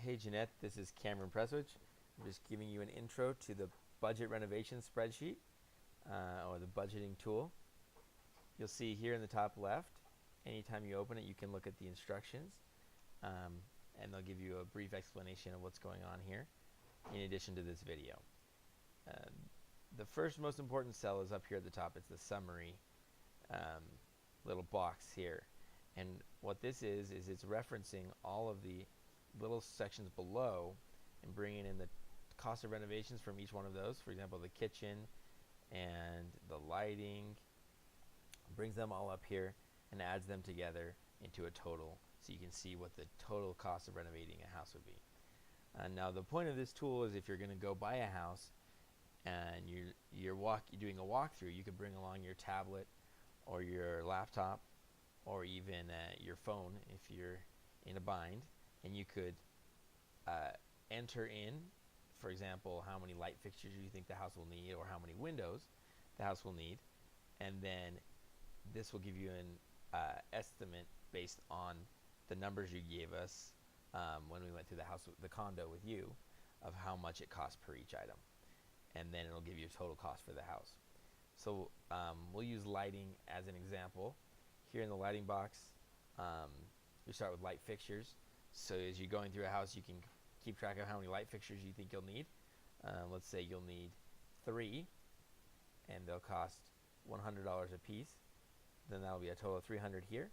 Hey Jeanette, this is Cameron Preswich. I'm just giving you an intro to the budget renovation spreadsheet or the budgeting tool. You'll see here in the top left, anytime you open it, you can look at the instructions and they'll give you a brief explanation of what's going on here in addition to this video. The first most important cell is up here at the top. It's the summary little box here. And what this is it's referencing all of the little sections below and bringing in the cost of renovations from each one of those. For example, the kitchen and the lighting, brings them all up here and adds them together into a total so you can see what the total cost of renovating a house would be. Now the point of this tool is if you're going to go buy a house and you're doing a walkthrough, you could bring along your tablet or your laptop or even your phone if you're in a bind, and you could enter in, for example, how many light fixtures you think the house will need or how many windows the house will need, and then this will give you an estimate based on the numbers you gave us when we went through the condo with you, of how much it costs per each item, and then it'll give you a total cost for the house. So we'll use lighting as an example. Here in the lighting box, we start with light fixtures. So as you're going through a house, you can keep track of how many light fixtures you think you'll need. Let's say you'll need 3, and they'll cost $100 a piece. Then that'll be a total of 300 here.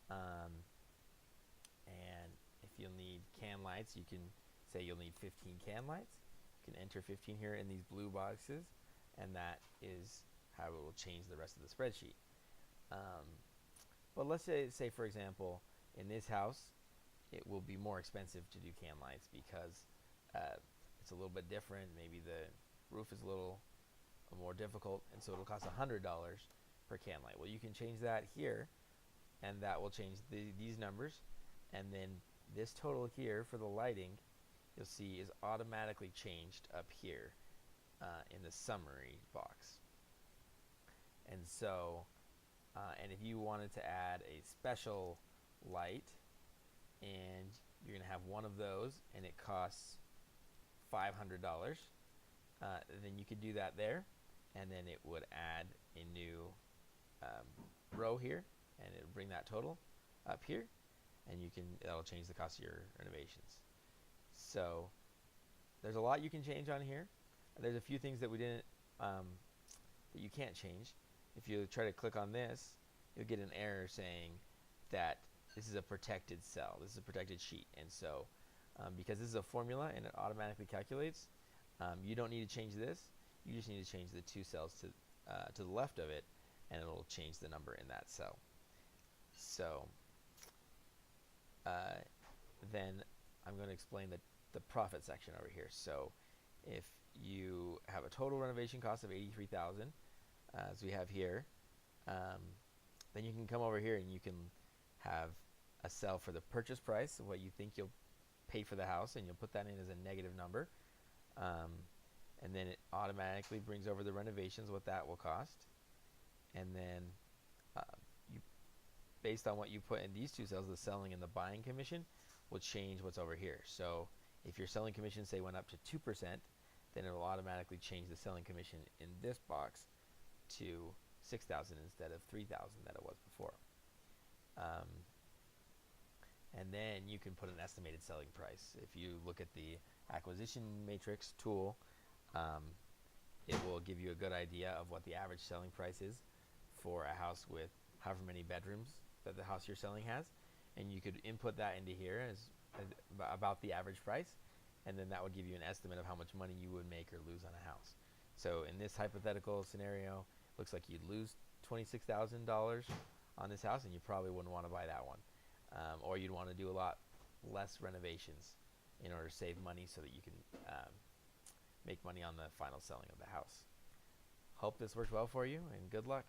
And if you'll need can lights, you can say you'll need 15 can lights. You can enter 15 here in these blue boxes, and that is how it will change the rest of the spreadsheet. But let's say for example, in this house, it will be more expensive to do can lights because it's a little bit different. Maybe the roof is a little more difficult, and so it'll cost $100 per can light. Well, you can change that here, and that will change these numbers, and then this total here for the lighting, you'll see is automatically changed up here in the summary box. And so and if you wanted to add a special light and you're going to have one of those and it costs $500, then you could do that there, and then it would add a new row here, and it would bring that total up here, and that'll change the cost of your renovations. So there's a lot you can change on here. There's a few things that we didn't that you can't change. If you try to click on this, you'll get an error saying that this is a protected cell, this is a protected sheet, and so because this is a formula and it automatically calculates, you don't need to change this. You just need to change the 2 cells to the left of it, and it'll change the number in that cell. So then I'm going to explain the profit section over here. So if you have a total renovation cost of $83,000, as we have here, then you can come over here and you can have a cell for the purchase price of what you think you'll pay for the house, and you'll put that in as a negative number, and then it automatically brings over the renovations, what that will cost, and then based on what you put in these 2 cells, the selling and the buying commission will change what's over here. So if your selling commission, say, went up to 2%, then it will automatically change the selling commission in this box to $6,000 instead of $3,000 that it was before. And then you can put an estimated selling price. If you look at the acquisition matrix tool, it will give you a good idea of what the average selling price is for a house with however many bedrooms that the house you're selling has, and you could input that into here as about the average price, and then that would give you an estimate of how much money you would make or lose on a house. So in this hypothetical scenario, looks like you'd lose $26,000 on this house, and you probably wouldn't want to buy that one, or you'd want to do a lot less renovations in order to save money so that you can make money on the final selling of the house. Hope this worked well for you, and good luck.